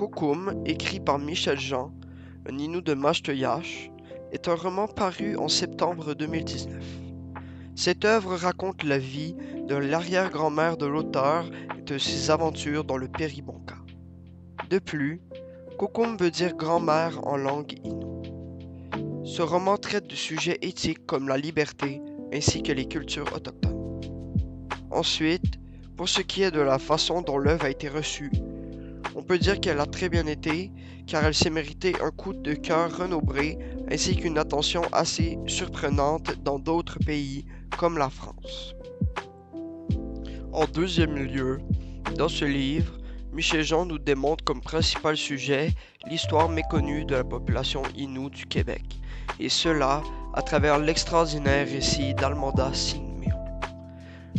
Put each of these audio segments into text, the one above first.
Kokum, écrit par Michel Jean, un Innu de Mastoyache, est un roman paru en septembre 2019. Cette œuvre raconte la vie de l'arrière-grand-mère de l'auteur et de ses aventures dans le Péribonka. De plus, Kokum veut dire grand-mère en langue Innu. Ce roman traite de sujets éthiques comme la liberté ainsi que les cultures autochtones. Ensuite, pour ce qui est de la façon dont l'œuvre a été reçue, on peut dire qu'elle a très bien été, car elle s'est méritée un coup de cœur renombré ainsi qu'une attention assez surprenante dans d'autres pays comme la France. En deuxième lieu, dans ce livre, Michel Jean nous démontre comme principal sujet l'histoire méconnue de la population Innu du Québec, et cela à travers l'extraordinaire récit d'Almanda Sigmion.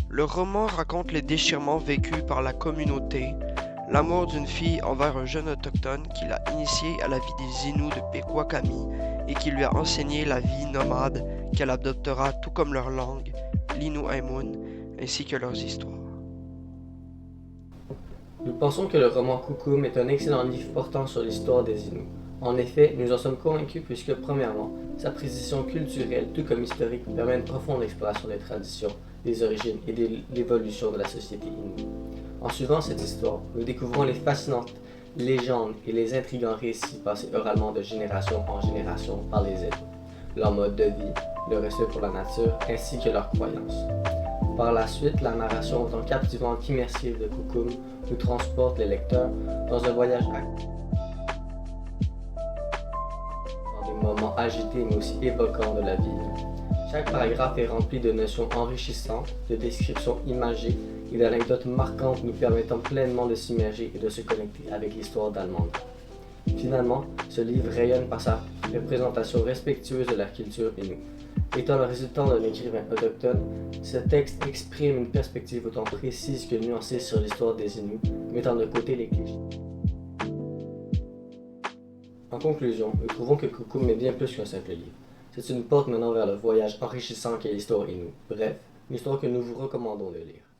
Le roman raconte les déchirements vécus par la communauté, l'amour d'une fille envers un jeune autochtone qui l'a initié à la vie des Inuits de Pequawakami et qui lui a enseigné la vie nomade qu'elle adoptera tout comme leur langue, l'Inu-Aimun, ainsi que leurs histoires. Nous pensons que le roman Kokum est un excellent livre portant sur l'histoire des Inuits. En effet, nous en sommes convaincus puisque, premièrement, sa précision culturelle tout comme historique permet une profonde exploration des traditions, des origines et de l'évolution de la société Innu. En suivant cette histoire, nous découvrons les fascinantes légendes et les intrigants récits passés oralement de génération en génération par les Inuits, leur mode de vie, le respect pour la nature ainsi que leurs croyances. Par la suite, la narration autant captivante qu'immersive de Kokum nous transporte les lecteurs dans un voyage actif, dans des moments agités mais aussi évoquants de la vie. Chaque paragraphe est rempli de notions enrichissantes, de descriptions imagées et d'anecdotes marquantes nous permettant pleinement de s'immerger et de se connecter avec l'histoire d'Almanda. Finalement, ce livre rayonne par sa représentation respectueuse de la culture Innu. Étant le résultat d'un écrivain autochtone, ce texte exprime une perspective autant précise que nuancée sur l'histoire des Inuits, mettant de côté les clichés. En conclusion, nous trouvons que Kokum est bien plus qu'un simple livre. C'est une porte menant vers le voyage enrichissant qu'est l'histoire Innu. Bref, une histoire que nous vous recommandons de lire.